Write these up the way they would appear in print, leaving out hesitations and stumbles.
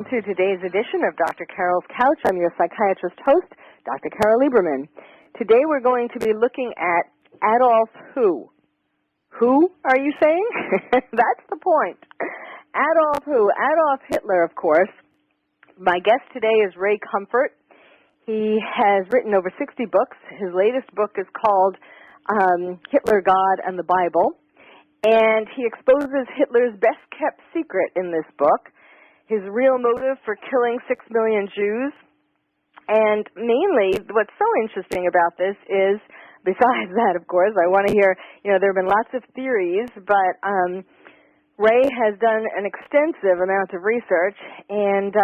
To today's edition of Dr. Carole's Couch. I'm your psychiatrist host, Dr. Carole Lieberman. Today we're going to be looking at Adolf who? Who, are you saying? That's the point. Adolf who? Adolf Hitler, of course. My guest today is Ray Comfort. He has written over 60 books. His latest book is called Hitler, God, and the Bible. And he exposes Hitler's best-kept secret in this book, his real motive for killing 6 million Jews. And mainly, what's so interesting about this is, besides that, of course, I want to hear, there have been lots of theories, but Ray has done an extensive amount of research and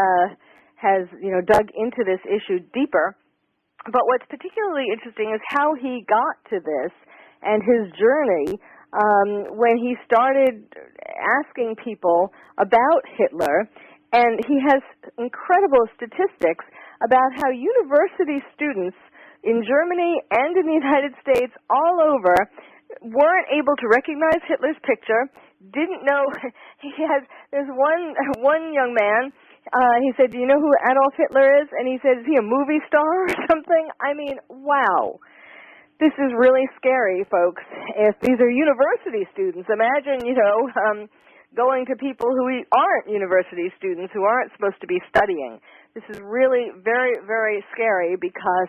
has, dug into this issue deeper. But what's particularly interesting is how he got to this and his journey when he started asking people about Hitler. And he has incredible statistics about how university students in Germany and in the United States all over weren't able to recognize Hitler's picture, didn't know. There's one young man, he said, do you know who Adolf Hitler is? And he said, is he a movie star or something? I mean, wow. This is really scary, folks. If these are university students, imagine, going to people who aren't university students, who aren't supposed to be studying. This is really very, very scary because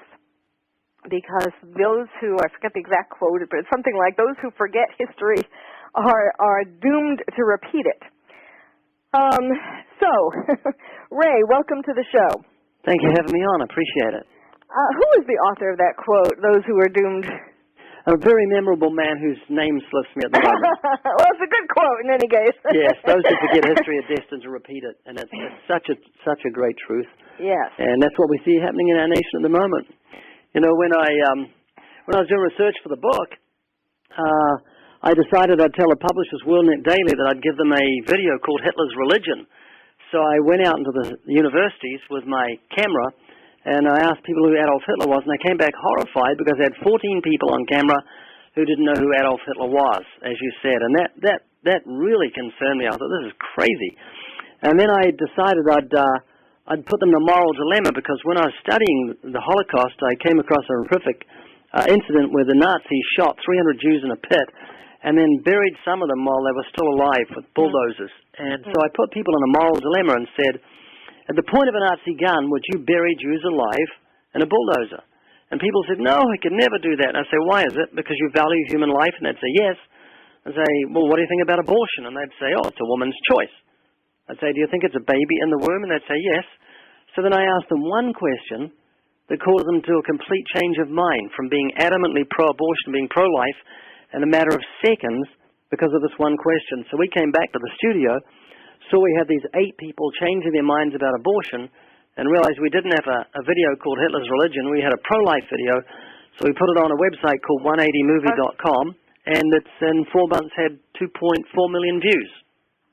those who, I forget the exact quote, but it's something like those who forget history are doomed to repeat it. So, Ray, welcome to the show. Thank you for having me on. I appreciate it. Who is the author of that quote, those who are doomed? A very memorable man whose name slips me at the moment. Well, it's a good quote in any case. Yes, those who forget history are destined to repeat it, and it's such a great truth. Yes. And that's what we see happening in our nation at the moment. When I was doing research for the book, I decided I'd tell the publishers, WorldNet Daily, that I'd give them a video called Hitler's Religion. So I went out into the universities with my camera, and I asked people who Adolf Hitler was, and they came back horrified because they had 14 people on camera who didn't know who Adolf Hitler was, as you said. And that really concerned me. I thought, this is crazy. And then I decided I'd put them in a moral dilemma, because when I was studying the Holocaust, I came across a horrific incident where the Nazis shot 300 Jews in a pit and then buried some of them while they were still alive with bulldozers. And so I put people in a moral dilemma and said, at the point of a Nazi gun, would you bury Jews alive in a bulldozer? And people said, no, I could never do that. And I say, why is it? Because you value human life? And they'd say, yes. I'd say, well, what do you think about abortion? And they'd say, oh, it's a woman's choice. I'd say, do you think it's a baby in the womb? And they'd say, yes. So then I asked them one question that caused them to a complete change of mind, from being adamantly pro-abortion, being pro-life, in a matter of seconds because of this one question. So we came back to the studio, saw we had these 8 people changing their minds about abortion, and realized we didn't have a video called Hitler's Religion. We had a pro-life video, so we put it on a website called 180movie.com, and it's in 4 months had 2.4 million views.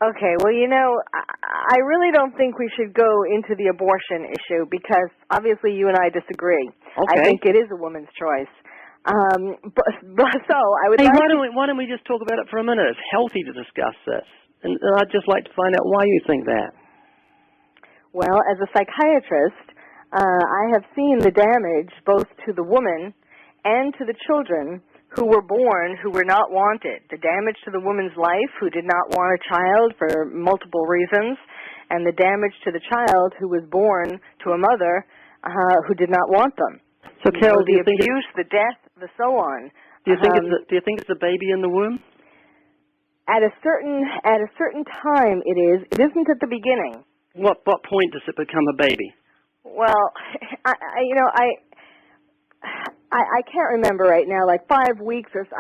Okay, well, I really don't think we should go into the abortion issue, because obviously you and I disagree. Okay. I think it is a woman's choice. So I would. Hey, why don't we just talk about it for a minute? It's healthy to discuss this. And I'd just like to find out why you think that. Well, as a psychiatrist, I have seen the damage both to the woman and to the children who were born who were not wanted. The damage to the woman's life, who did not want a child for multiple reasons, and the damage to the child who was born to a mother who did not want them. So, Carole, do you the think abuse, the death, the so on. Do you think it's a baby in the womb? At a certain time, it is. It isn't at the beginning. What point does it become a baby? Well, I can't remember right now. Like 5 weeks or so.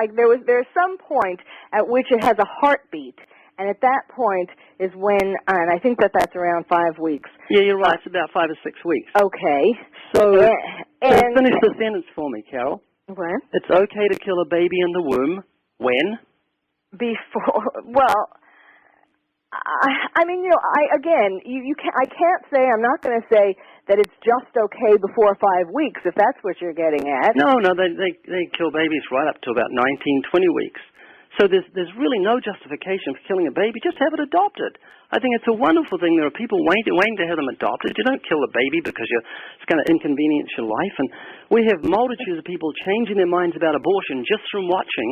There's some point at which it has a heartbeat, and at that point is when, and I think that's around 5 weeks. Yeah, you're right. It's about 5 or 6 weeks. Okay. So finish the sentence for me, Carole. What? It's okay to kill a baby in the womb when? I can't say, I'm not going to say that it's just okay before 5 weeks, if that's what you're getting at. No, they kill babies right up to about 19, 20 weeks. So there's really no justification for killing a baby. Just have it adopted. I think it's a wonderful thing. There are people waiting to have them adopted. You don't kill a baby because it's going to inconvenience your life. And we have multitudes of people changing their minds about abortion just from watching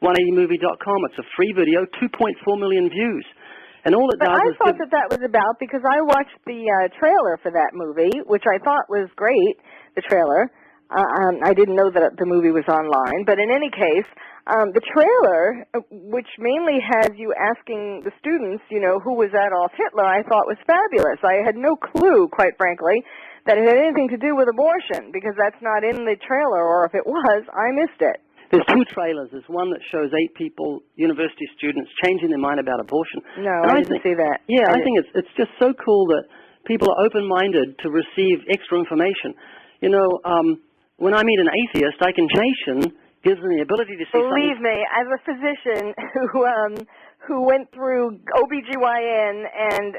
180movie.com. It's a free video, 2.4 million views. And all it does is... But I thought that was about, because I watched the trailer for that movie, which I thought was great, the trailer. I didn't know that the movie was online. But in any case, the trailer, which mainly has you asking the students, who was Adolf Hitler, I thought was fabulous. I had no clue, quite frankly, that it had anything to do with abortion, because that's not in the trailer, or if it was, I missed it. There's two trailers. There's one that shows 8 people, university students, changing their mind about abortion. No, I didn't see that. Yeah, I think it's just so cool that people are open-minded to receive extra information. When I meet an atheist, I can gives them the ability to see something. Believe me, as a physician who went through OBGYN and,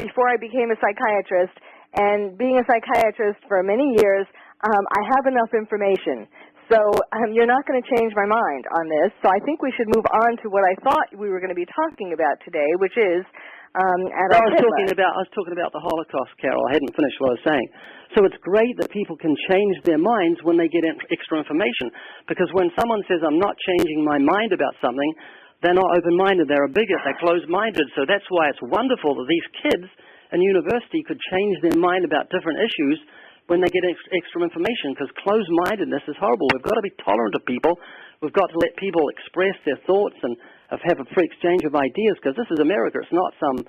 before I became a psychiatrist, and being a psychiatrist for many years, I have enough information. So you're not going to change my mind on this. So I think we should move on to what I thought we were going to be talking about today, which is Adolf Hitler. I was talking about the Holocaust, Carol. I hadn't finished what I was saying. So it's great that people can change their minds when they get extra information, because when someone says, I'm not changing my mind about something, they're not open-minded. They're a bigot. They're closed-minded. So that's why it's wonderful that these kids in university could change their mind about different issues when they get extra information, because closed-mindedness is horrible. We've got to be tolerant of people. We've got to let people express their thoughts and have a free exchange of ideas, because this is America. It's not some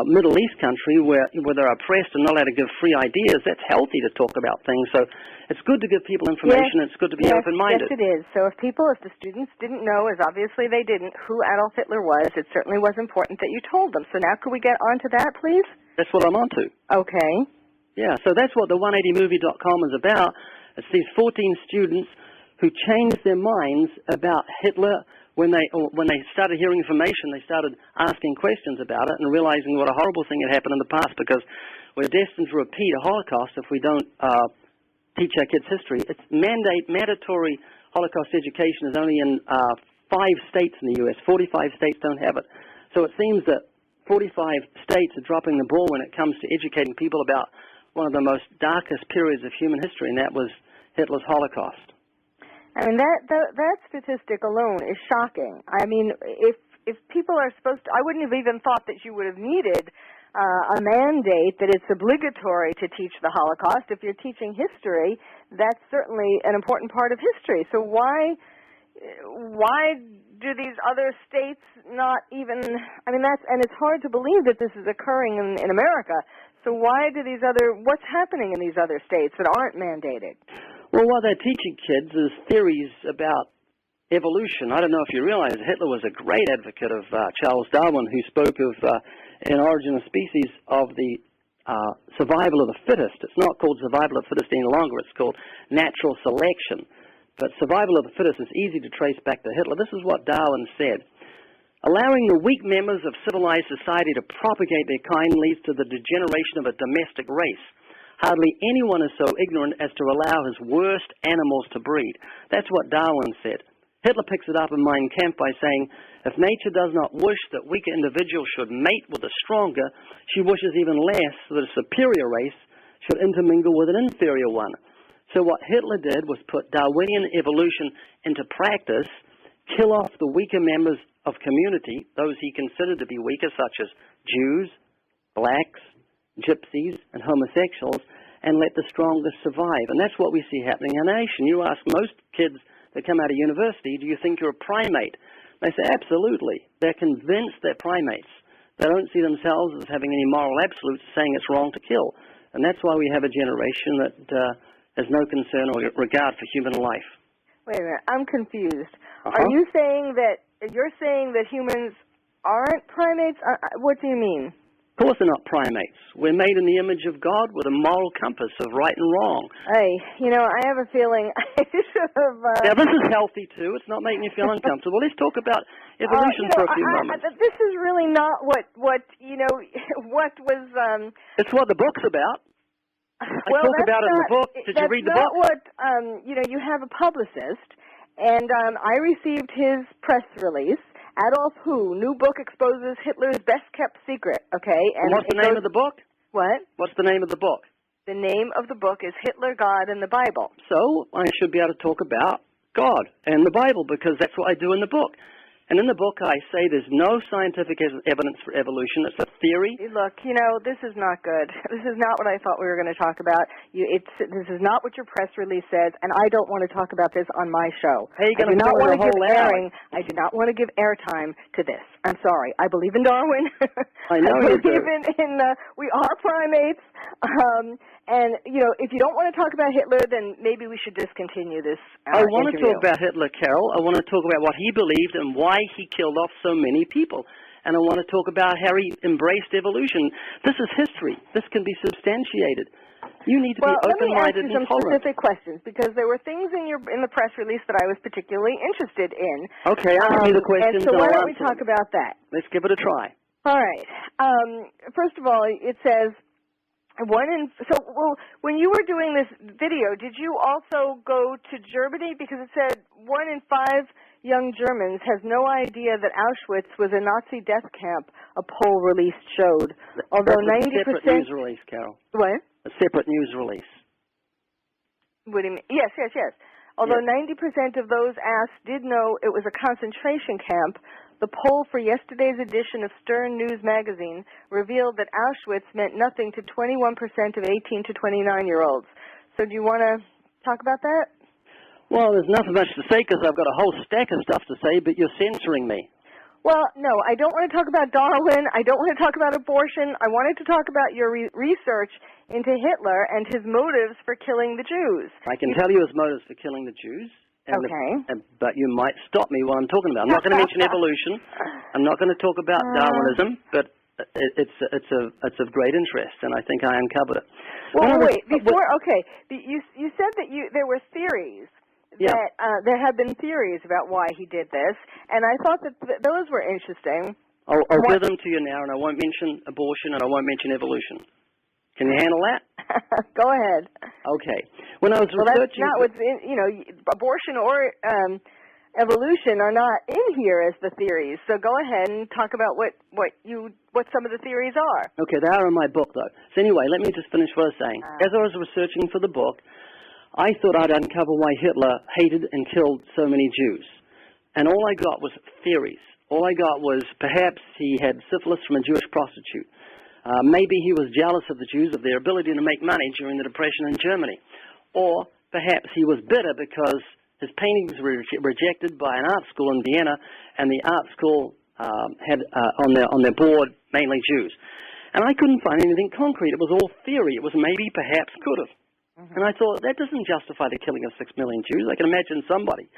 Middle East country where they're oppressed and not allowed to give free ideas. That's healthy to talk about things. So it's good to give people information. Yes, it's good to be open-minded. Yes, it is. So if the students didn't know, as obviously they didn't, who Adolf Hitler was, it certainly was important that you told them. So now could we get on to that, please? That's what I'm on to. Okay. Yeah, so that's what the 180movie.com is about. It's these 14 students who changed their minds about Hitler when they started hearing information. They started asking questions about it and realizing what a horrible thing had happened in the past, because we're destined to repeat a Holocaust if we don't teach our kids history. It's mandatory Holocaust education is only in 5 states in the U.S. 45 states don't have it. So it seems that 45 states are dropping the ball when it comes to educating people about one of the most darkest periods of human history, and that was Hitler's Holocaust. I mean, that statistic alone is shocking. I mean, if people are supposed to, I wouldn't have even thought that you would have needed a mandate that it's obligatory to teach the Holocaust. If you're teaching history, that's certainly an important part of history. So why do these other states not even, I mean, and it's hard to believe that this is occurring in America. So why do what's happening in these other states that aren't mandated? Well, what they're teaching kids is theories about evolution. I don't know if you realize Hitler was a great advocate of Charles Darwin, who spoke of, in Origin of Species, of the survival of the fittest. It's not called survival of the fittest any longer. It's called natural selection. But survival of the fittest is easy to trace back to Hitler. This is what Darwin said. Allowing the weak members of civilized society to propagate their kind leads to the degeneration of a domestic race. Hardly anyone is so ignorant as to allow his worst animals to breed. That's what Darwin said. Hitler picks it up in Mein Kampf by saying, if nature does not wish that weaker individuals should mate with the stronger, she wishes even less that a superior race should intermingle with an inferior one. So what Hitler did was put Darwinian evolution into practice, kill off the weaker members of community, those he considered to be weaker, such as Jews, blacks, gypsies, and homosexuals, and let the strongest survive. And that's what we see happening in our nation. You ask most kids that come out of university, do you think you're a primate? They say, absolutely. They're convinced they're primates. They don't see themselves as having any moral absolutes, saying it's wrong to kill. And that's why we have a generation that has no concern or regard for human life. Wait a minute, I'm confused. Are you saying that, you're saying that humans aren't primates? What do you mean? Of course they're not primates. We're made in the image of God with a moral compass of right and wrong. Hey, I have a feeling I should have... Yeah, this is healthy too. It's not making you feel uncomfortable. Let's talk about evolution for a few moments. This is really not what what was... It's what the book's about. I talk about it in the book. Did you read the book? That's not what, you have a publicist, And I received his press release. Adolf Who, new book exposes Hitler's best-kept secret, okay? And what's the name of the book? What? What's the name of the book? The name of the book is Hitler, God, and the Bible. So I should be able to talk about God and the Bible because that's what I do in the book. And in the book I say there's no scientific evidence for evolution. It's a theory. Look, this is not good. This is not what I thought we were going to talk about. This is not what your press release says, and I don't want to talk about this on my show. Hey, you're going to want to give airing. I do not want to give airtime to this. I'm sorry. I believe in Darwin. I know I you do. believe in we are primates. And, if you don't want to talk about Hitler, then maybe we should discontinue this I want to interview. talk about Hitler, Carole. I want to talk about what he believed and why he killed off so many people. And I want to talk about how he embraced evolution. This is history. This can be substantiated. You need to be open-minded and tolerant. Well, let me ask you some specific questions, because there were things in the press release that I was particularly interested in. Okay, ask me the questions and so why I'll don't we talk about that? Let's give it a try. All right. First of all, it says... when you were doing this video, did you also go to Germany? Because it said 1 in 5 young Germans has no idea that Auschwitz was a Nazi death camp, a poll release showed. Although 90%... A separate news release, Carole. What? A separate news release. What do you mean? Yes. Although 90% of those asked did know it was a concentration camp, the poll for yesterday's edition of Stern News magazine revealed that Auschwitz meant nothing to 21% of 18 to 29-year-olds. So do you want to talk about that? Well, there's nothing much to say because I've got a whole stack of stuff to say, but you're censoring me. Well, no, I don't want to talk about Darwin. I don't want to talk about abortion. I wanted to talk about your research into Hitler and his motives for killing the Jews. I can tell you his motives for killing the Jews. But you might stop me while I'm talking about it. I'm not going to mention evolution. I'm not going to talk about Darwinism, but it's of great interest, and I think I uncovered it. Well, wait, you said that there were theories. That there have been theories about why he did this, and I thought that those were interesting. I'll give them to you now, and I won't mention abortion, and I won't mention evolution. Can you handle that? Go ahead. Okay. When I was researching... Well, that's not what's abortion or evolution are not in here as the theories. So go ahead and talk about what some of the theories are. Okay, they are in my book, though. So anyway, let me just finish what I was saying. As I was researching for the book, I thought I'd uncover why Hitler hated and killed so many Jews. And all I got was theories. All I got was perhaps he had syphilis from a Jewish prostitute. Maybe he was jealous of the Jews, of their ability to make money during the Depression in Germany. Or perhaps he was bitter because his paintings were rejected by an art school in Vienna, and the art school had on their board mainly Jews. And I couldn't find anything concrete. It was all theory. It was maybe, perhaps, could have. And I thought, that doesn't justify the killing of 6 million Jews. I can imagine somebody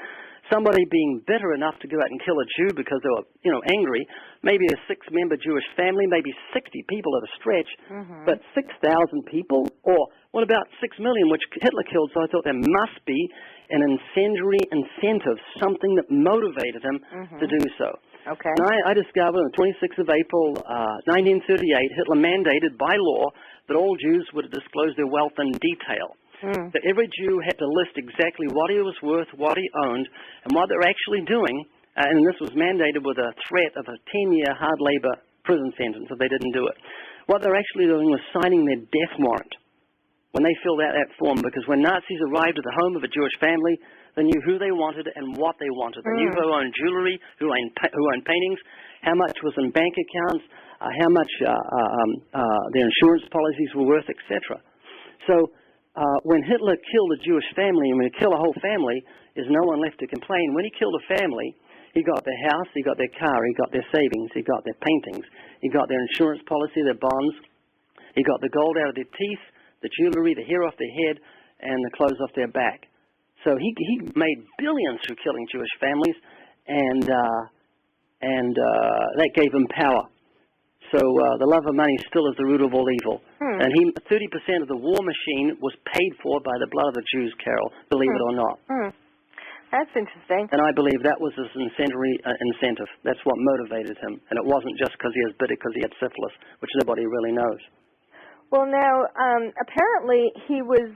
being bitter enough to go out and kill a Jew because they were, angry. Maybe a 6-member Jewish family, maybe 60 people at a stretch, but 6,000 people? Or what about 6 million, which Hitler killed? So I thought there must be an incendiary incentive, something that motivated him to do so. Okay. And I discovered on the 26th of April, 1938, Hitler mandated by law that all Jews would disclose their wealth in detail. That every Jew had to list exactly what he was worth, what he owned, and what they're actually doing. And this was mandated with a threat of a 10-year hard labor prison sentence if they didn't do it. What they're actually doing was signing their death warrant when they filled out that form, because when Nazis arrived at the home of a Jewish family, they knew who they wanted and what they wanted. They knew who owned jewelry, who owned paintings, how much was in bank accounts, how much their insurance policies were worth, etc. So when Hitler killed a Jewish family, and when he killed a whole family, there's no one left to complain. When he killed a family, he got their house, he got their car, he got their savings, he got their paintings, he got their insurance policy, their bonds, he got the gold out of their teeth, the jewelry, the hair off their head, and the clothes off their back. So he made billions through killing Jewish families, and that gave him power. So the love of money still is the root of all evil. And 30% of the war machine was paid for by the blood of the Jews, Carole, believe it or not. That's interesting. And I believe that was his incendiary incentive. That's what motivated him. And it wasn't just because he was bitter because he had syphilis, which nobody really knows. Well, now, apparently he was,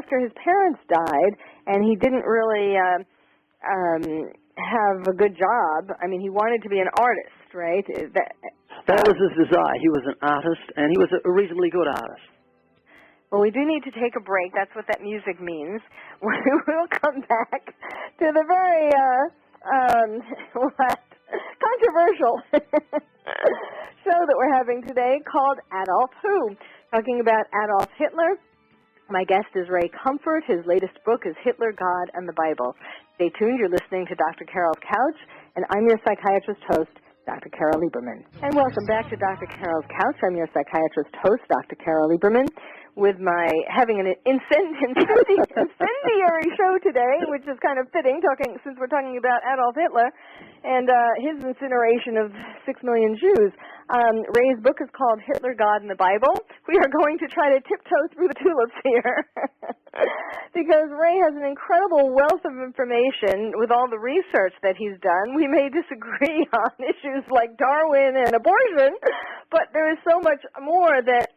after his parents died, and he didn't really have a good job. I mean, he wanted to be an artist, right? That was his desire. He was an artist, and he was a reasonably good artist. Well, we do need to take a break. That's what that music means. We will come back to the very controversial show that we're having today called Adolf Who, talking about Adolf Hitler. My guest is Ray Comfort. His latest book is Hitler, God, and the Bible. Stay tuned. You're listening to Dr. Carole's Couch, and I'm your psychiatrist host, Dr. Carole Lieberman. And welcome back to Dr. Carole's Couch. I'm your psychiatrist host, Dr. Carole Lieberman, with my having an incendiary show today, which is kind of fitting, since we're talking about Adolf Hitler and his incineration of 6 million Jews. Ray's book is called Hitler, God, and the Bible. We are going to try to tiptoe through the tulips here because Ray has an incredible wealth of information with all the research that he's done. We may disagree on issues like Darwin and abortion, but there is so much more that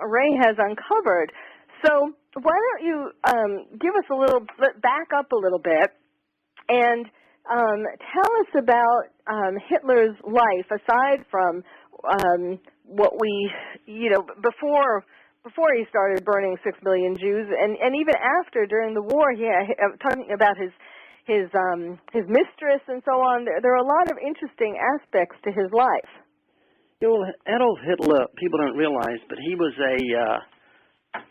Ray has uncovered. So why don't you give us back up a little bit and tell us about Hitler's life, aside from what we, before he started burning 6 million Jews, and even after, during the war, talking about his mistress and so on. There are a lot of interesting aspects to his life. Adolf Hitler, people don't realize, but he was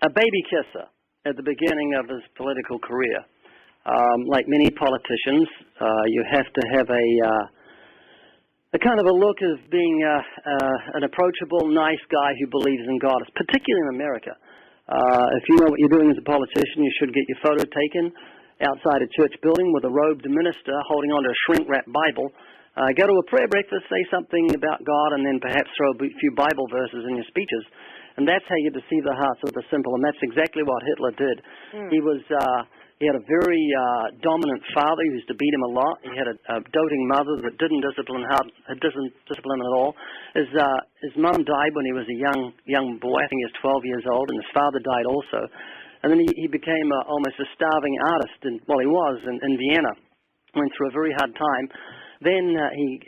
a baby kisser at the beginning of his political career. Like many politicians, you have to have a kind of a look of being an approachable, nice guy who believes in God, particularly in America. If you know what you're doing as a politician, you should get your photo taken outside a church building with a robed minister holding onto a shrink-wrapped Bible. Go to a prayer breakfast, say something about God, and then perhaps throw a few Bible verses in your speeches. And that's how you deceive the hearts of the simple, and that's exactly what Hitler did. He had a very dominant father who used to beat him a lot. He had a doting mother that didn't discipline him at all. His mom died when he was a young boy. I think he was 12 years old, and his father died also. And then he became almost a starving artist, he was in Vienna. Went through a very hard time. Then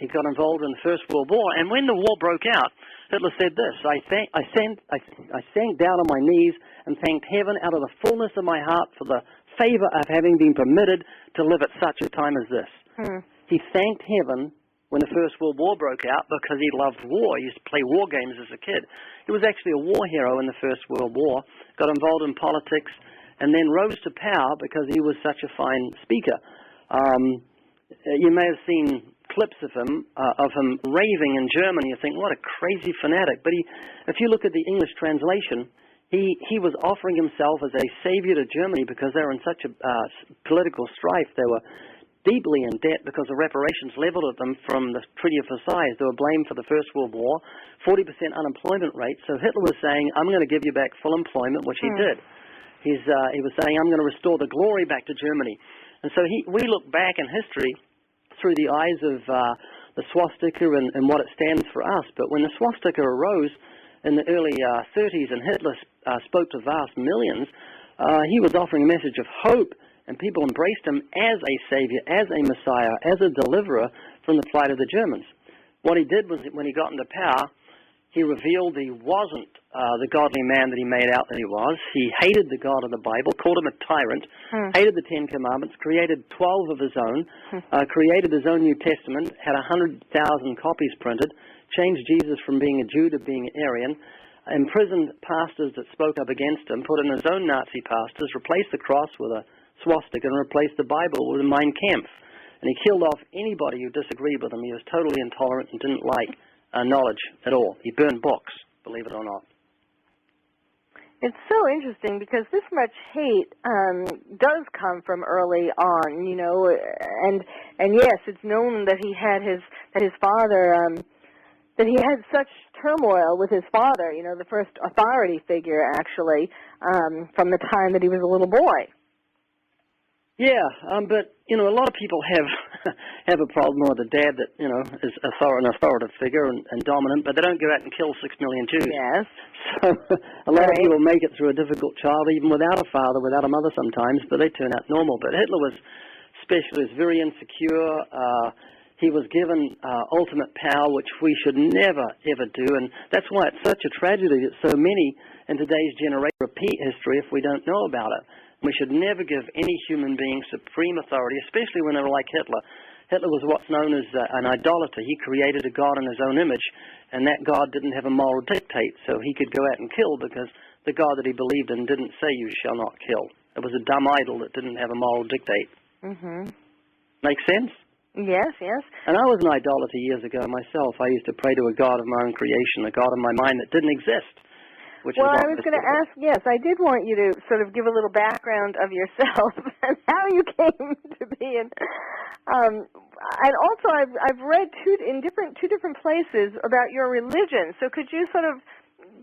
he got involved in the First World War, and when the war broke out, Hitler said this: I sank down on my knees and thanked heaven out of the fullness of my heart for the favor of having been permitted to live at such a time as this. He thanked heaven when the First World War broke out because he loved war. He used to play war games as a kid. He was actually a war hero in the First World War, got involved in politics, and then rose to power because he was such a fine speaker. You may have seen clips of him raving in Germany. You think, what a crazy fanatic. But if you look at the English translation, he was offering himself as a savior to Germany because they were in such a political strife. They were deeply in debt because of reparations leveled at them from the Treaty of Versailles. They were blamed for the First World War, 40% unemployment rate. So Hitler was saying, I'm going to give you back full employment, which he did. He was saying, I'm going to restore the glory back to Germany. And so we look back in history through the eyes of the swastika and what it stands for us. But when the swastika arose in the early 30s and Hitler spoke to vast millions, he was offering a message of hope, and people embraced him as a savior, as a messiah, as a deliverer from the plight of the Germans. What he did was, when he got into power, he revealed he wasn't the godly man that he made out that he was. He hated the God of the Bible, called him a tyrant, hated the Ten Commandments, created 12 of his own, created his own New Testament, had 100,000 copies printed, changed Jesus from being a Jew to being an Aryan, imprisoned pastors that spoke up against him, put in his own Nazi pastors, replaced the cross with a swastika, and replaced the Bible with a Mein Kampf. And he killed off anybody who disagreed with him. He was totally intolerant and didn't like knowledge at all. He burned books, believe it or not. It's so interesting because this much hate does come from early on, and yes, it's known that he had his father, that he had such turmoil with his father, the first authority figure actually, from the time that he was a little boy. Yeah, but a lot of people have a problem with a dad that is an authoritative figure and dominant, but they don't go out and kill 6 million Jews. Yes. So a lot of people make it through a difficult child, even without a father, without a mother sometimes, but they turn out normal. But Hitler was special. He's very insecure. He was given ultimate power, which we should never, ever do. And that's why it's such a tragedy that so many in today's generation repeat history if we don't know about it. We should never give any human being supreme authority, especially when they're like Hitler. Hitler was what's known as an idolater. He created a god in his own image, and that god didn't have a moral dictate, so he could go out and kill because the God that he believed in didn't say you shall not kill. It was a dumb idol that didn't have a moral dictate. Mm-hmm. Make sense? Yes, yes. And I was an idolater years ago myself. I used to pray to a God of my own creation, a God in my mind that didn't exist. Well, I was going to ask, yes, I did want you to sort of give a little background of yourself and how you came to be in. And also, I've read two different places about your religion. So could you sort of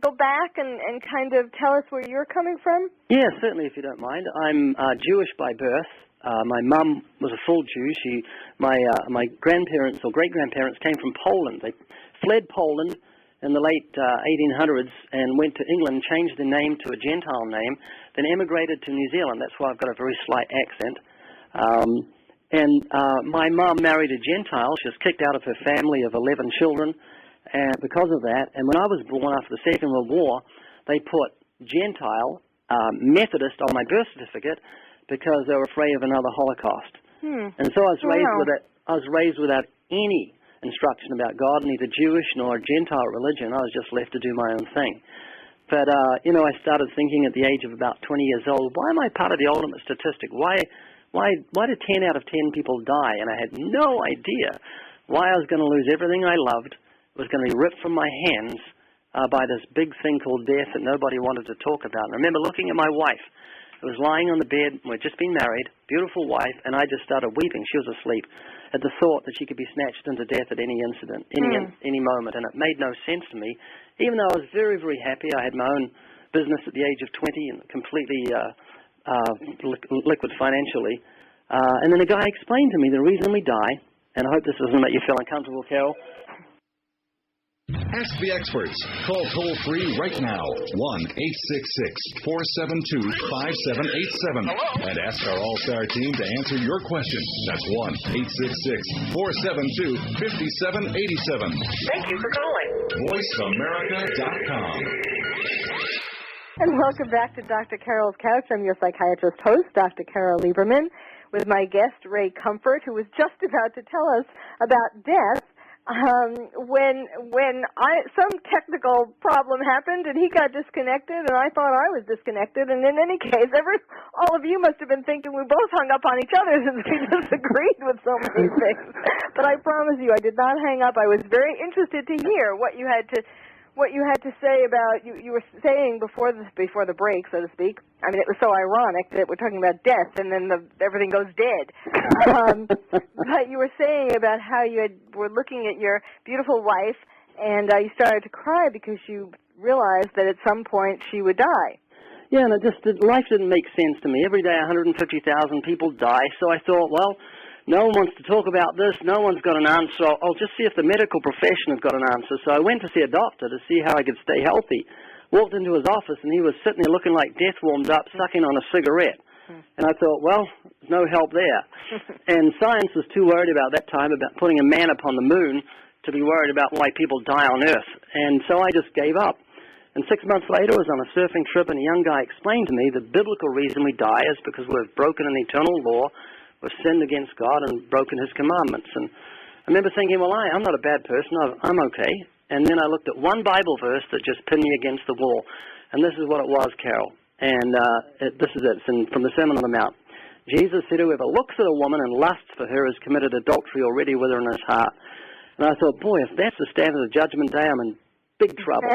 go back and kind of tell us where you're coming from? Yeah, certainly, if you don't mind. I'm Jewish by birth. My mum was a full Jew. My grandparents or great-grandparents came from Poland. They fled Poland in the late 1800s and went to England, changed their name to a Gentile name, then emigrated to New Zealand. That's why I've got a very slight accent. My mum married a Gentile. She was kicked out of her family of 11 children because of that. And when I was born after the Second World War, they put Gentile, Methodist on my birth certificate because they were afraid of another Holocaust. And so I was raised without any instruction about God, neither Jewish nor Gentile religion. I was just left to do my own thing. But, I started thinking at the age of about 20 years old, why am I part of the ultimate statistic? Why do 10 out of 10 people die? And I had no idea why I was going to lose everything I loved. It was going to be ripped from my hands by this big thing called death that nobody wanted to talk about. And I remember looking at my wife. I was lying on the bed. We'd just been married, beautiful wife, and I just started weeping. She was asleep at the thought that she could be snatched into death at any incident, any moment, and it made no sense to me. Even though I was very, very happy, I had my own business at the age of 20 and completely liquid financially. And then a guy explained to me the reason we die, and I hope this doesn't make you feel uncomfortable, Carole. Ask the experts. Call toll-free right now, 1-866-472-5787. And ask our All-Star team to answer your question. That's 1-866-472-5787. Thank you for calling. VoiceAmerica.com. And welcome back to Dr. Carole's Couch. I'm your psychiatrist host, Dr. Carole Lieberman, with my guest, Ray Comfort, who was just about to tell us about death. When some technical problem happened and he got disconnected and I thought I was disconnected, and in any case, all of you must have been thinking we both hung up on each other since we disagreed with so many things. But I promise you, I did not hang up. I was very interested to hear what you had to say about you were saying before the break, so to speak. I mean, it was so ironic that we're talking about death and then everything goes dead. But you were saying about how were looking at your beautiful wife and you started to cry because you realized that at some point she would die. Yeah, and life didn't make sense to me. Every day 150,000 people die, so I thought, well, no one wants to talk about this. No one's got an answer. I'll just see if the medical profession has got an answer. So I went to see a doctor to see how I could stay healthy. Walked into his office, and he was sitting there looking like death warmed up, sucking on a cigarette. And I thought, well, there's no help there. And science was too worried about that time about putting a man upon the moon to be worried about why people die on Earth. And so I just gave up. And 6 months later, I was on a surfing trip, and a young guy explained to me the biblical reason we die is because we've broken an eternal law. We've sinned against God and broken His commandments. And I remember thinking, well, I'm not a bad person. I'm okay. And then I looked at one Bible verse that just pinned me against the wall. And this is what it was, Carole. And this is it. It's from the Sermon on the Mount. Jesus said, whoever looks at a woman and lusts for her has committed adultery already with her in his heart. And I thought, boy, if that's the standard of Judgment Day, I'm in big trouble.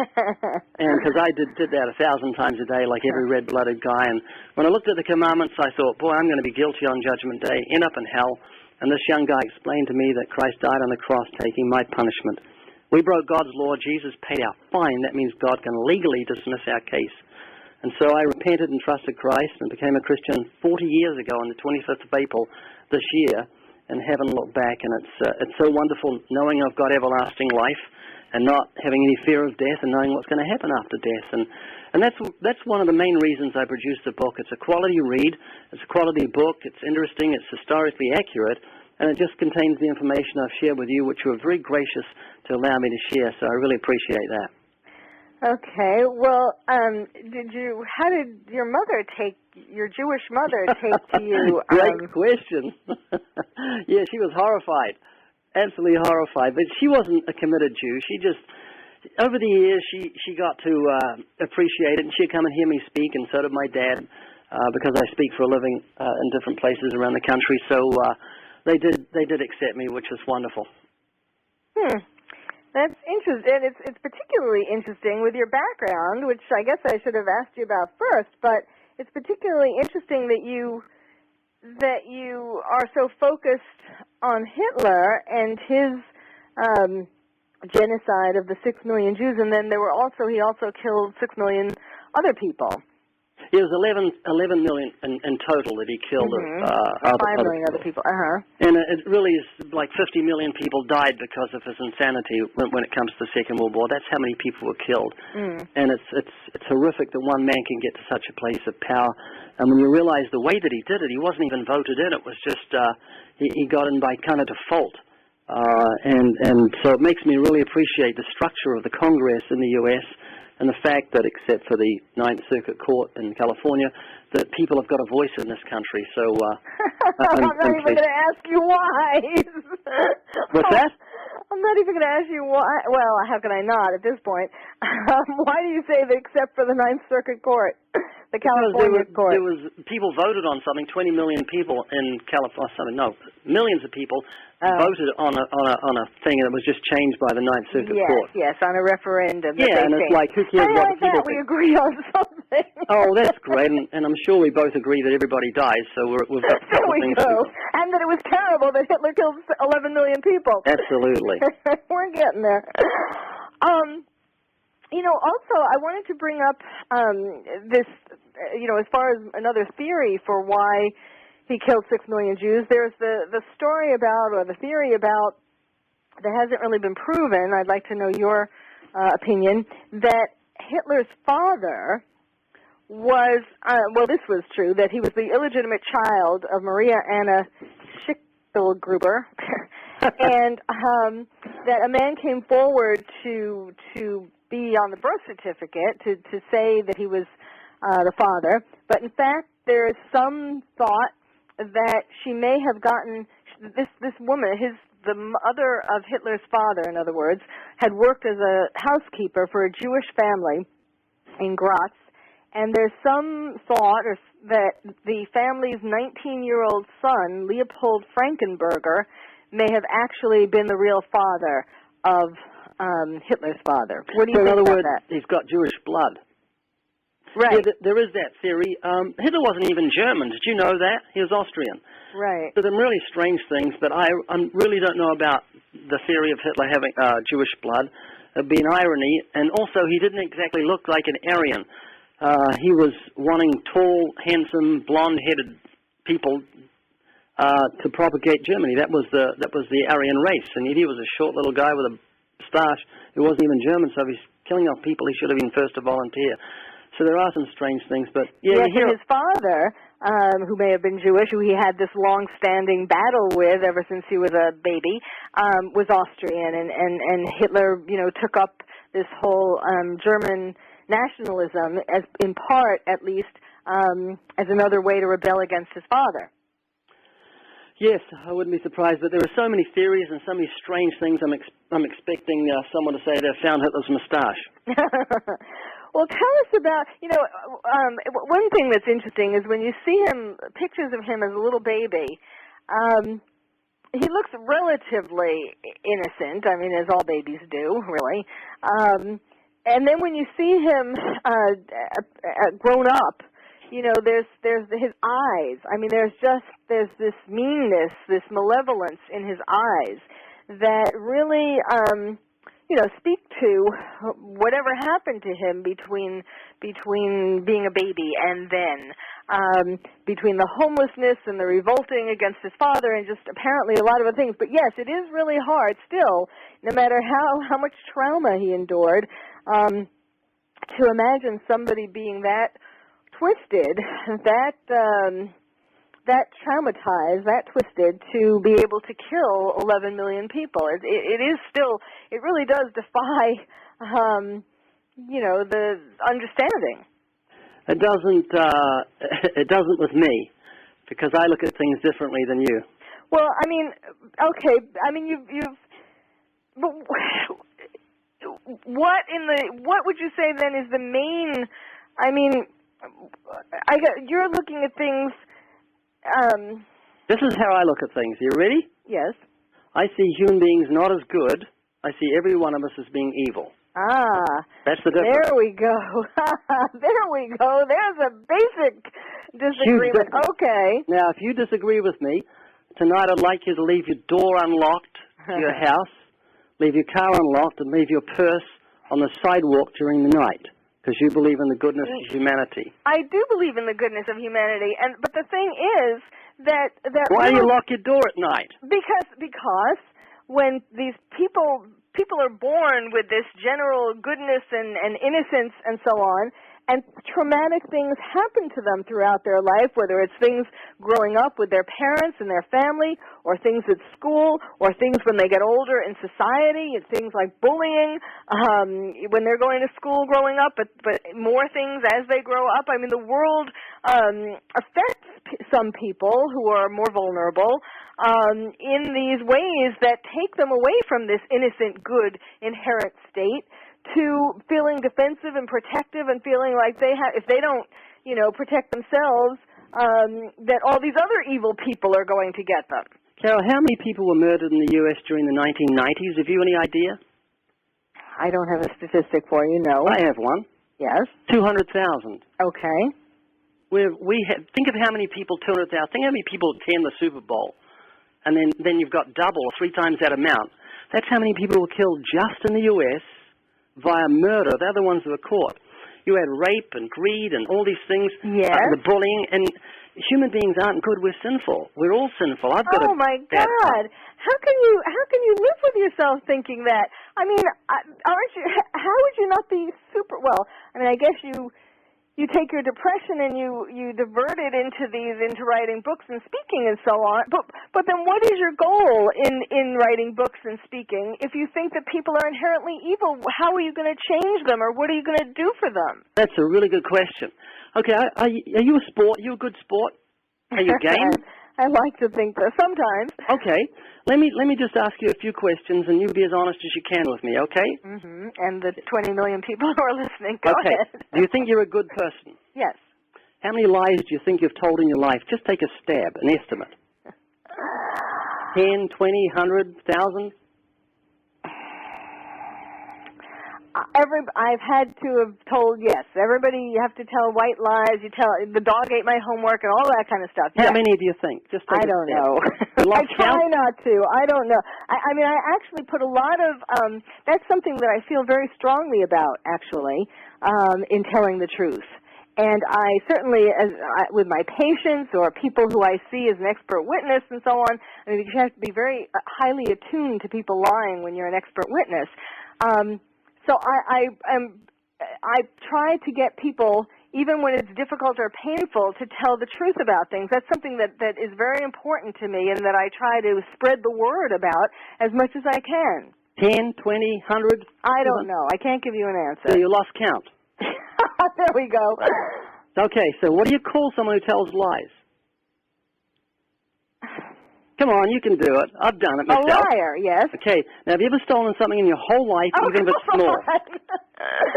And because I did that 1,000 times a day like every red-blooded guy. And when I looked at the commandments, I thought, boy, I'm going to be guilty on Judgment Day, end up in hell. And this young guy explained to me that Christ died on the cross taking my punishment. We broke God's law. Jesus paid our fine. That means God can legally dismiss our case. And so I repented and trusted Christ and became a Christian 40 years ago on the 25th of April this year and haven't looked back. And it's so wonderful knowing I've got everlasting life and not having any fear of death and knowing what's going to happen after death. And that's one of the main reasons I produced the book. It's a quality read. It's a quality book. It's interesting. It's historically accurate. And it just contains the information I've shared with you, which you were very gracious to allow me to share. So I really appreciate that. Okay. Well, how did your mother your Jewish mother take to you? Great question. Yeah, she was horrified. Absolutely horrified. But she wasn't a committed Jew. She just, over the years, she got to appreciate it, and she'd come and hear me speak, and so did my dad, because I speak for a living in different places around the country. So they did accept me, which is wonderful. That's interesting. It's particularly interesting with your background, which I guess I should have asked you about first. But it's particularly interesting that you are so focused on Hitler and his genocide of the 6 million Jews, and then he also killed 6 million other people. It was 11 million in total that he killed. 5 million other people. And it really is like 50 million people died because of his insanity when it comes to the Second World War. That's how many people were killed. And it's horrific that one man can get to such a place of power. And when you realize the way that he did it, he wasn't even voted in. It was just he got in by kind of default. And so it makes me really appreciate the structure of the Congress in the U.S., and the fact that, except for the Ninth Circuit Court in California, that people have got a voice in this country. So I'm not even going to ask you why. What's that? I'm not even going to ask you why. Well, how can I not at this point? Why do you say that except for the Ninth Circuit Court, the California court? There was people voted on something. 20 million people in California. No, millions of people voted on a thing, and it was just changed by the Ninth Circuit Court. Yes, on a referendum. Yeah, and it's like, who cares what the people think? We agree on something. Oh, that's great, and I'm sure we both agree that everybody dies, so we've got a couple of things. And that it was terrible that Hitler killed 11 million people. Absolutely. We're getting there. Also, I wanted to bring up this, as far as another theory for why he killed 6 million Jews. There's the story about, or the theory about, that hasn't really been proven. I'd like to know your opinion, that Hitler's father was, this was true, that he was the illegitimate child of Maria Anna Schicklgruber, and that a man came forward to be on the birth certificate to say that he was the father, but in fact there is some thought that she may have gotten this woman, the mother of Hitler's father, in other words, had worked as a housekeeper for a Jewish family in Graz, and there's some thought that the family's 19-year-old son, Leopold Frankenberger, may have actually been the real father of Hitler's father. What do you think about that? In other words, he's got Jewish blood. Right. Yeah, there is that theory. Hitler wasn't even German. Did you know that? He was Austrian. Right. So there are really strange things, but I really don't know about the theory of Hitler having Jewish blood. It'd be an irony. And also, he didn't exactly look like an Aryan. He was wanting tall, handsome, blonde-headed people to propagate Germany. That was the Aryan race. And yet he was a short little guy with a moustache who wasn't even German, so if he's killing off people, he should have been first to volunteer. So there are some strange things, but yes, and his father, who may have been Jewish, who he had this long-standing battle with ever since he was a baby, was Austrian, and Hitler, took up this whole German nationalism, as in part, at least, as another way to rebel against his father. Yes, I wouldn't be surprised, but there are so many theories and so many strange things. I'm expecting someone to say they found Hitler's moustache. Well, tell us about, one thing that's interesting is when you see pictures of him as a little baby, he looks relatively innocent, as all babies do, really. And then when you see him grown up, there's his eyes. There's this meanness, this malevolence in his eyes that really, speak to whatever happened to him between being a baby and then, between the homelessness and the revolting against his father and just apparently a lot of other things. But yes, it is really hard still, no matter how much trauma he endured, to imagine somebody being that twisted, that traumatized, that twisted, to be able to kill 11 million people. It is still, it really does defy, the understanding. It doesn't with me, because I look at things differently than you. Well, I mean, okay, I mean, but what would you say then is the main, I mean, you're looking at things. This is how I look at things. Are you ready? Yes. I see human beings not as good. I see every one of us as being evil. Ah. That's the difference. There we go. There we go. There's a basic disagreement. Okay. Now, if you disagree with me, tonight I'd like you to leave your door unlocked to your house, leave your car unlocked, and leave your purse on the sidewalk during the night, because you believe in the goodness of humanity. I do believe in the goodness of humanity, but the thing is that why do you lock your door at night? Because when these people are born with this general goodness and innocence and so on, and traumatic things happen to them throughout their life, whether it's things growing up with their parents and their family, or things at school, or things when they get older in society. It's things like bullying when they're going to school growing up, but more things as they grow up. I mean, the world affects some people who are more vulnerable in these ways that take them away from this innocent, good, inherent state, to feeling defensive and protective and feeling like if they don't, protect themselves, that all these other evil people are going to get them. Carole, how many people were murdered in the U.S. during the 1990s? Have you any idea? I don't have a statistic for you, no. I have one. Yes? 200,000. Okay. Think of how many people, 200,000. Think how many people attend the Super Bowl. And then you've got double or 3 times that amount. That's how many people were killed just in the U.S. via murder. They're the ones that were caught. You had rape and greed and all these things. Yes. The bullying. And human beings aren't good. We're sinful. We're all sinful. I've got Oh, my God. How can you live with yourself thinking that? I mean, how would you not be well, I mean, I guess you take your depression and you divert it into writing books and speaking and so on. But then what is your goal in writing books and speaking? If you think that people are inherently evil, how are you going to change them, or what are you going to do for them? That's a really good question. Okay, are you a sport? Are you a good sport? Are you game? I like to think that sometimes. Okay, let me just ask you a few questions, and you be as honest as you can with me, okay? Mm-hmm. And the 20 million people who are listening, go ahead. Do you think you're a good person? Yes. How many lies do you think you've told in your life? Just take a stab, an estimate. 10, 20, 100, 1,000? I've had to have told, yes. Everybody, you have to tell white lies. You tell the dog ate my homework and all that kind of stuff. How many do you think? Just take I don't know. I try not to. I don't know. I mean, I actually put a lot of, that's something that I feel very strongly about, actually, in telling the truth. And I certainly, with my patients or people who I see as an expert witness and so on, I mean, you have to be very highly attuned to people lying when you're an expert witness. So I try to get people, even when it's difficult or painful, to tell the truth about things. That's something that is very important to me, and that I try to spread the word about as much as I can. 10, 20, 100? I don't know. I can't give you an answer. So you lost count. There we go. Okay, so what do you call someone who tells lies? Come on, you can do it. I've done it myself. A liar, yes. Okay, now have you ever stolen something in your whole life, even if it's small?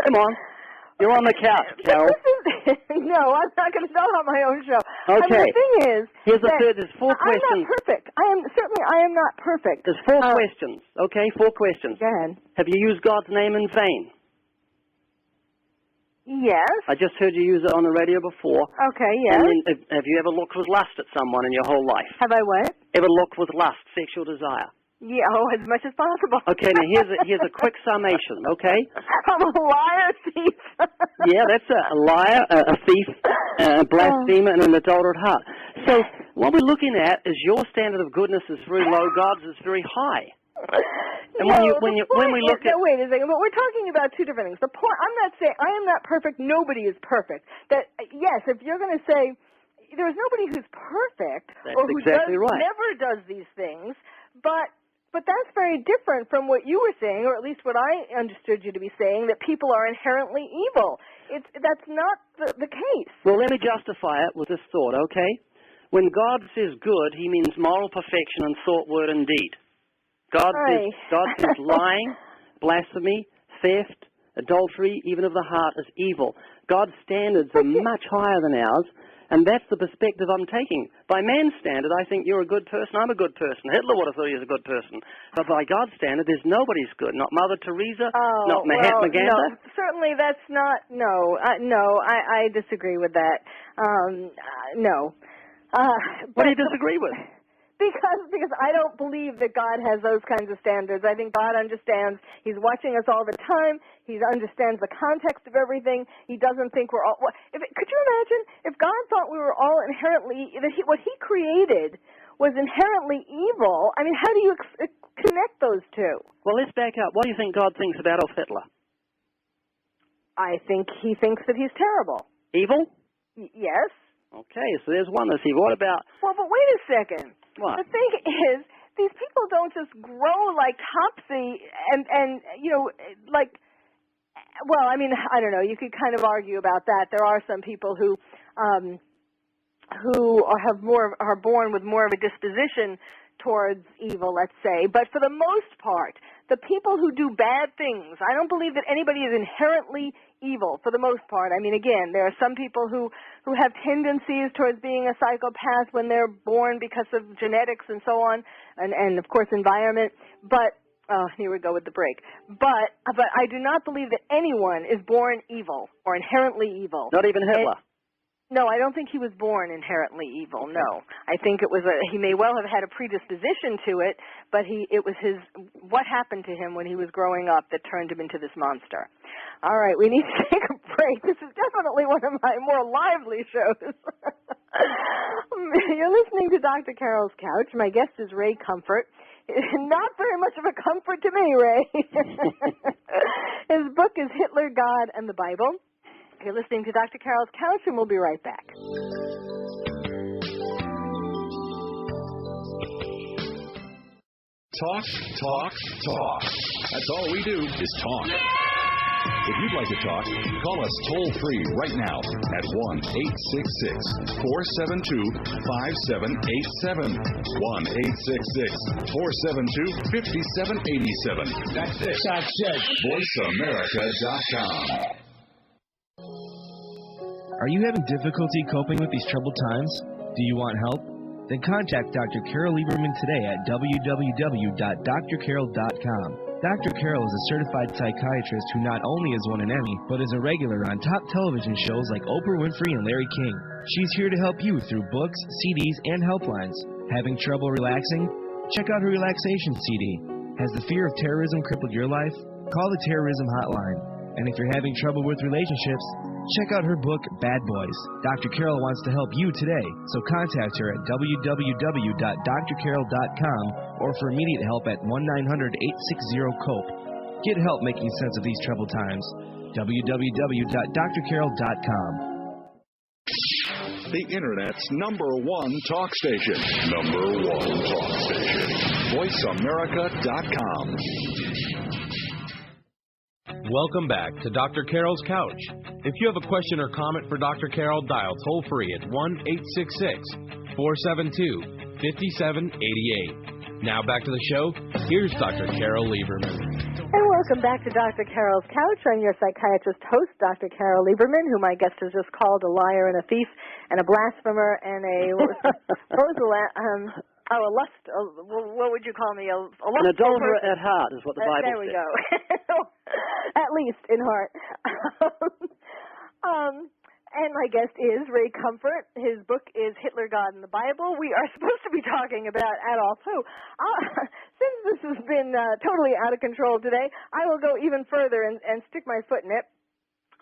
Come on. You're on the couch, Carole. No, I'm not going to tell on my own show. Okay. I mean, the thing is, there's 4 questions. I'm not perfect. I am not perfect. There's 4 questions. Okay, 4 questions. Go ahead. Have you used God's name in vain? Yes. I just heard you use it on the radio before. Okay, yes. And then, have you ever looked with lust at someone in your whole life? Have I what? Ever looked with lust, sexual desire? Yeah, as much as possible. Okay, now here's a quick summation, okay? I'm a liar, thief. Yeah, that's a liar, a thief, a blasphemer, and an adulterer at heart. So what we're looking at is your standard of goodness is very low, God's is very high. And when we look at... No, wait a second, but we're talking about two different things. The point, I'm not saying, I am not perfect, nobody is perfect. That, yes, if you're going to say, there's nobody who's perfect, That's or who exactly right. never does these things, but that's very different from what you were saying, or at least what I understood you to be saying, that people are inherently evil. That's not the case. Well, let me justify it with this thought, okay? When God says good, he means moral perfection in thought, word, and deed. God says lying, blasphemy, theft, adultery, even of the heart, is evil. God's standards are much higher than ours, and that's the perspective I'm taking. By man's standard, I think you're a good person, I'm a good person. Hitler would have thought he was a good person. But by God's standard, there's nobody's good. Not Mother Teresa, not Mahatma Gandhi. No, certainly that's not, I disagree with that. No. What do you disagree with? Because I don't believe that God has those kinds of standards. I think God understands. He's watching us all the time. He understands the context of everything. He doesn't think we're all... could you imagine if God thought we were all inherently... what he created was inherently evil? I mean, how do you connect those two? Well, let's back up. What do you think God thinks of Adolf Hitler? I think he thinks that he's terrible. Evil? Yes. Okay, so there's one that's evil. What about... Well, but wait a second. What? The thing is, these people don't just grow like Topsy and like, well, I mean, I don't know. You could kind of argue about that. There are some people who are born with more of a disposition towards evil, let's say. But for the most part, the people who do bad things, I don't believe that anybody is inherently evil for the most part. I mean, again, there are some people who have tendencies towards being a psychopath when they're born because of genetics and so on, and of course environment. But here we go with the break. But I do not believe that anyone is born evil or inherently evil. Not even Hitler. No, I don't think he was born inherently evil, no. I think it was he may well have had a predisposition to it, but it was what happened to him when he was growing up that turned him into this monster. All right, we need to take a break. This is definitely one of my more lively shows. You're listening to Dr. Carole's Couch. My guest is Ray Comfort. Not very much of a comfort to me, Ray. His book is Hitler, God, and the Bible. You're listening to Dr. Carole's Couch, and we'll be right back. Talk, talk, talk. That's all we do is talk. If you'd like to talk, call us toll-free right now at 1-866-472-5787. 1-866-472-5787. That's it. VoiceAmerica.com. Are you having difficulty coping with these troubled times? Do you want help? Then contact Dr. Carole Lieberman today at www.drcarole.com. Dr. Carole is a certified psychiatrist who not only has won an Emmy, but is a regular on top television shows like Oprah Winfrey and Larry King. She's here to help you through books, CDs, and helplines. Having trouble relaxing? Check out her relaxation CD. Has the fear of terrorism crippled your life? Call the Terrorism Hotline. And if you're having trouble with relationships, check out her book, Bad Boys. Dr. Carole wants to help you today, so contact her at www.drcarole.com or for immediate help at 1-900-860-COPE. Get help making sense of these troubled times. www.drcarole.com. The Internet's #1 talk station. #1 talk station. VoiceAmerica.com. Welcome back to Dr. Carole's Couch. If you have a question or comment for Dr. Carole, dial toll-free at 1-866-472-5788. Now back to the show. Here's Dr. Carole Lieberman. And welcome back to Dr. Carole's Couch. I'm your psychiatrist host, Dr. Carole Lieberman, who my guest has just called a liar and a thief and a blasphemer and a what would you call me? An adulterer at heart is what the Bible says. There we go. At least in heart. And my guest is Ray Comfort. His book is Hitler, God, and the Bible. We are supposed to be talking about Adolf who. Since this has been totally out of control today, I will go even further and stick my foot in it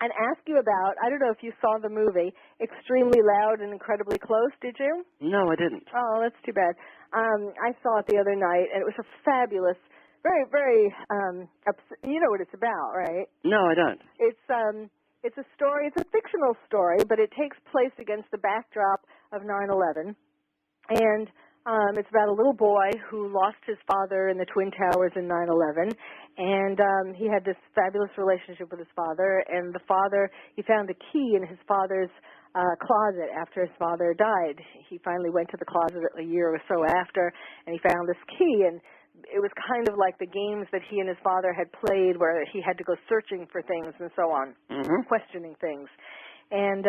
and ask you about, I don't know if you saw the movie, Extremely Loud and Incredibly Close, did you? No, I didn't. Oh, that's too bad. I saw it the other night, and it was a fabulous, very, very, you know what it's about, right? No, I don't. It's a story, it's a fictional story, but it takes place against the backdrop of 9/11. And it's about a little boy who lost his father in the Twin Towers in 9/11. And he had this fabulous relationship with his father. And the father, he found a key in his father's closet after his father died. He finally went to the closet a year or so after, and he found this key. And it was kind of like the games that he and his father had played where he had to go searching for things and so on, questioning things. And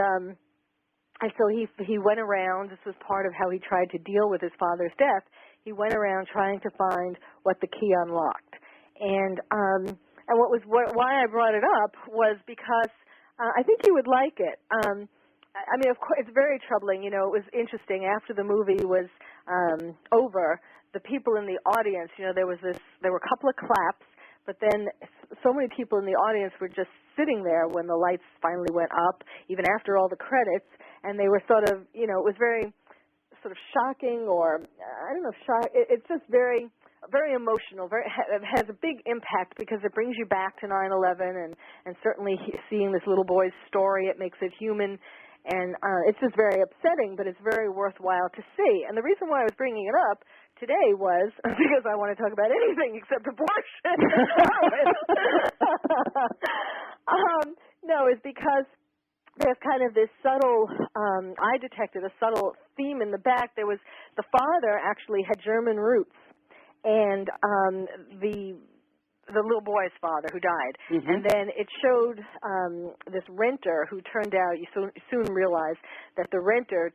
so he went around, this was part of how he tried to deal with his father's death, he went around trying to find what the key unlocked. And why I brought it up was because I think you would like it. I mean, of course, it's very troubling. You know, it was interesting. After the movie was over, the people in the audience, you know, there were a couple of claps, but then so many people in the audience were just sitting there when the lights finally went up, even after all the credits, and they were sort of, you know, it was very sort of shocking, or I don't know, it's just very, very emotional. It has a big impact because it brings you back to 9/11, and certainly seeing this little boy's story, it makes it human. And it's just very upsetting, but it's very worthwhile to see. And the reason why I was bringing it up today was because I want to talk about anything except abortion. No, it's because there's kind of this subtle, I detected a subtle theme in the back. There was, the father actually had German roots, and the little boy's father who died. And then it showed this renter who turned out, you soon realized that the renter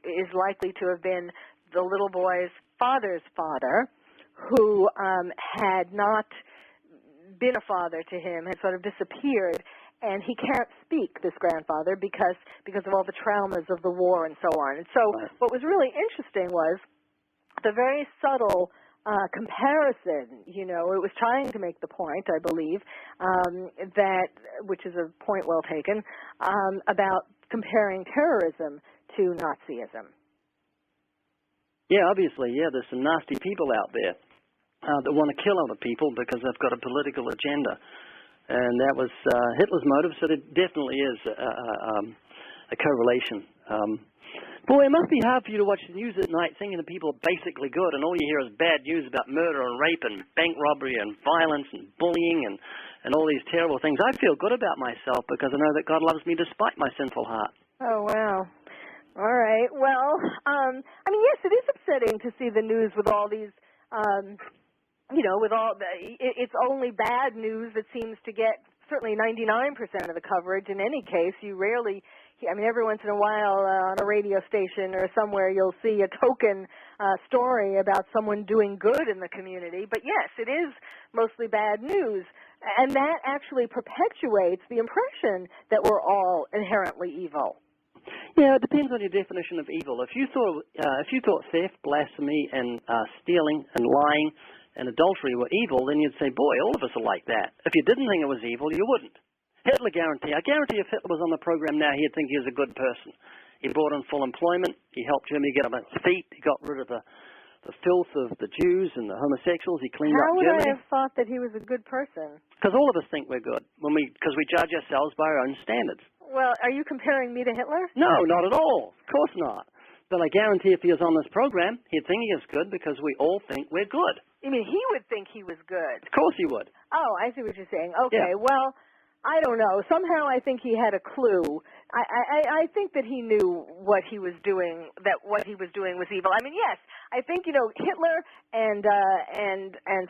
is likely to have been the little boy's father's father, who had not been a father to him, had sort of disappeared, and he can't speak, this grandfather, because of all the traumas of the war and so on. And so what was really interesting was the very subtle comparison, you know, it was trying to make the point, I believe, that, which is a point well taken, about comparing terrorism to Nazism. Yeah, obviously, there's some nasty people out there that want to kill other people because they've got a political agenda. And that was Hitler's motive, so there definitely is a correlation. Boy, it must be hard for you to watch the news at night thinking that people are basically good, and all you hear is bad news about murder and rape and bank robbery and violence and bullying and all these terrible things. I feel good about myself because I know that God loves me despite my sinful heart. Oh, wow. All right. Well, I mean, yes, it is upsetting to see the news with all these, you know, with all it's only bad news that seems to get certainly 99% of the coverage. In any case, you rarely, I mean, every once in a while on a radio station or somewhere you'll see a token story about someone doing good in the community. But yes, it is mostly bad news. And that actually perpetuates the impression that we're all inherently evil. Yeah, it depends on your definition of evil. If you thought theft, blasphemy, and stealing and lying and adultery were evil, then you'd say, boy, all of us are like that. If you didn't think it was evil, you wouldn't. I guarantee if Hitler was on the program now, he'd think he was a good person. He brought in full employment. He helped Germany get on its feet. He got rid of the filth of the Jews and the homosexuals. He cleaned up Germany. How would I have thought that he was a good person? Because all of us think we're good because we judge ourselves by our own standards. Well, are you comparing me to Hitler? No, not at all. Of course not. But I guarantee if he was on this program, he'd think he was good because we all think we're good. You mean he would think he was good? Of course he would. Oh, I see what you're saying. Okay, yeah. Well, I don't know. Somehow I think he had a clue. I think that he knew what he was doing, that what he was doing was evil. I mean, yes, I think, you know, Hitler and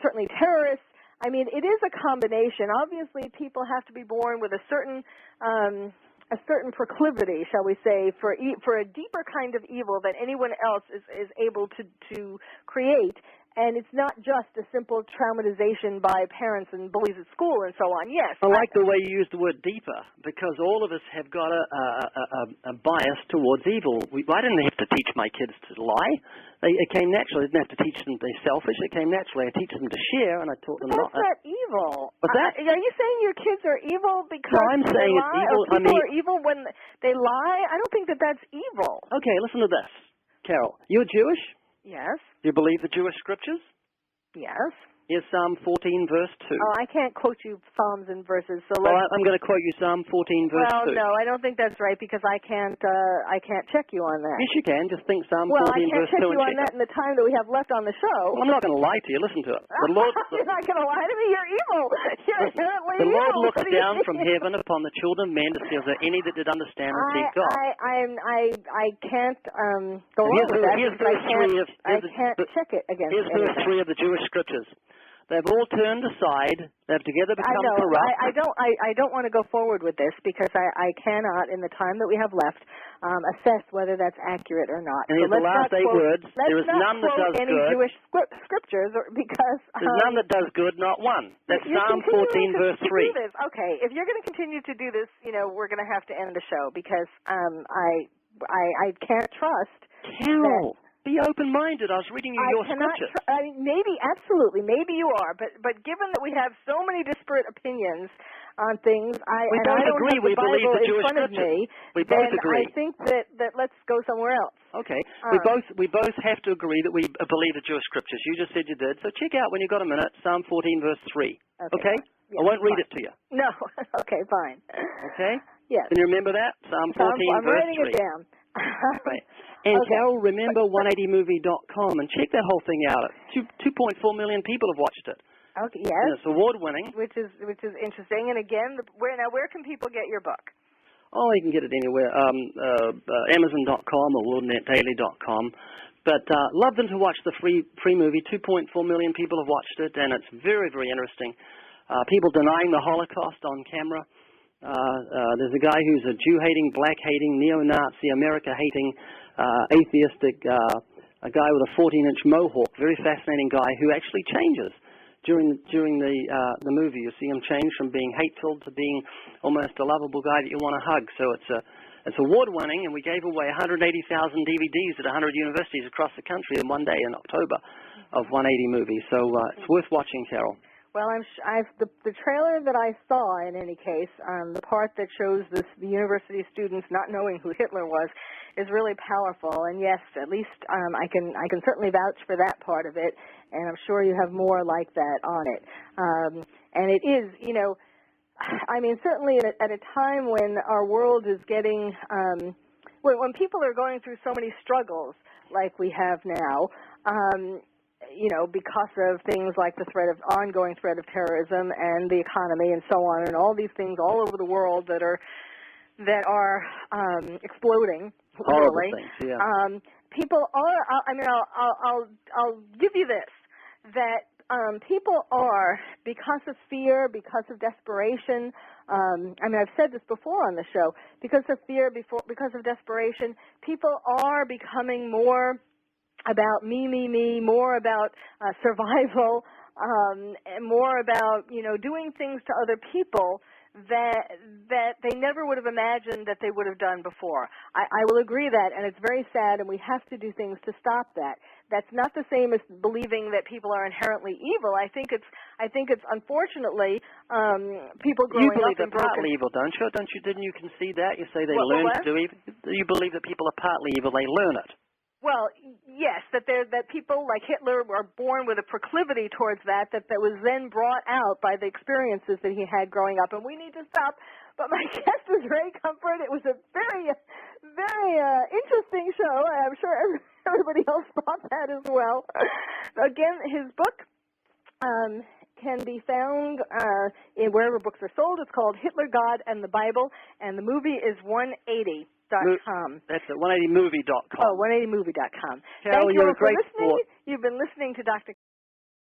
certainly terrorists, I mean, it is a combination. Obviously, people have to be born with a certain proclivity, shall we say, for a deeper kind of evil that anyone else is able to create. and it's not just a simple traumatization by parents and bullies at school and so on. Yes. I like the way you use the word deeper, because all of us have got a bias towards evil. I didn't have to teach my kids to lie. It came naturally. I didn't have to teach them to be selfish. It came naturally. I teach them to share, and I taught them That's not evil. What's that? Are you saying your kids are evil because I'm they saying lie? it's evil. Or people are evil when they lie? I don't think that that's evil. Okay, listen to this, Carol. You're Jewish? Yes. Do you believe the Jewish scriptures? Yes. Here's Psalm 14, verse 2. Oh, I can't quote you Psalms and verses, so Well, I'm going to quote you Psalm 14, verse 2. Well, no, I don't think that's right because I can't check you on that. Yes, you can. Just think Psalm 14, well, verse 2. Well, I can't check you on that in the time that we have left on the show. Well, I'm not going to lie to you. Listen to it. The Lord, You're not going to lie to me. You're evil. You're inherently evil. The Lord evil. looks down from heaven upon the children of men to see if there are any that did understand and seek God. I can't go on with that because I can't check it against Here's verse 3 of the Jewish scriptures. They've all turned aside. They've together become corrupt. I don't want to go forward with this because I cannot, in the time that we have left, assess whether that's accurate or not. And here's the last 8 words. There is none that does any good. Jewish scriptures because there's none that does good, not one. That's Psalm 14, verse 3. Okay, if you're going to continue to do this, we're going to have to end the show because I can't trust. Carol. Be open-minded. I was reading you your scripture. Maybe, absolutely. Maybe you are. But given that we have so many disparate opinions on things, I don't have the Bible in front of me, then I think that let's go somewhere else. Okay. We both have to agree that we believe the Jewish scriptures. You just said you did. So check out when you've got a minute, Psalm 14, verse 3. Okay? Yeah, I won't read it to you. No. Okay, fine. Okay? Yes. Can you remember that? Psalm 14, I'm verse 3. writing it down. Right. And Carol, remember 180movie.com and check that whole thing out. 2.4 million people have watched it. Okay, yes. And it's award-winning. Which is interesting. And again, where can people get your book? Oh, you can get it anywhere. Amazon.com or WorldNetDaily.com. But love them to watch the free movie. 2.4 million people have watched it, and it's very, very interesting. People denying the Holocaust on camera. There's a guy who's a Jew-hating, black-hating, neo-Nazi, America-hating, atheistic, a guy with a 14-inch mohawk, very fascinating guy who actually changes during the movie. You see him change from being hateful to being almost a lovable guy that you want to hug. So it's award-winning, and we gave away 180,000 DVDs at 100 universities across the country in one day in October of 180 Movie. So it's worth watching, Carol. Well, the trailer that I saw, in any case, the part that shows the university students not knowing who Hitler was, is really powerful. And yes, at least I can certainly vouch for that part of it, and I'm sure you have more like that on it. And it is, certainly at a time when our world is getting, when people are going through so many struggles like we have now. Because of things like the ongoing threat of terrorism and the economy and so on, and all these things all over the world that are exploding. Horrible things, yeah. People are. I'll give you this, that people are, because of fear, because of desperation. I've said this before on the show. Because of fear, because of desperation, people are becoming more about me, more about survival, and more about, doing things to other people that they never would have imagined that they would have done before. I will agree that, and it's very sad, and we have to do things to stop that. That's not the same as believing that people are inherently evil. I think it's unfortunately people growing up You believe in they're partly evil, don't you? Didn't you concede that? You say they learn to do evil. You believe that people are partly evil. They learn it. Well, yes, that people like Hitler are born with a proclivity towards that was then brought out by the experiences that he had growing up, and we need to stop. But my guest was Ray Comfort. It was a very, very interesting show. I'm sure everybody else thought that as well. Again, his book can be found in wherever books are sold. It's called Hitler, God, and the Bible, and the movie is 180. That's at 180movie.com. Oh, 180movie.com. Carol, you're a great sport. You've been listening to Dr.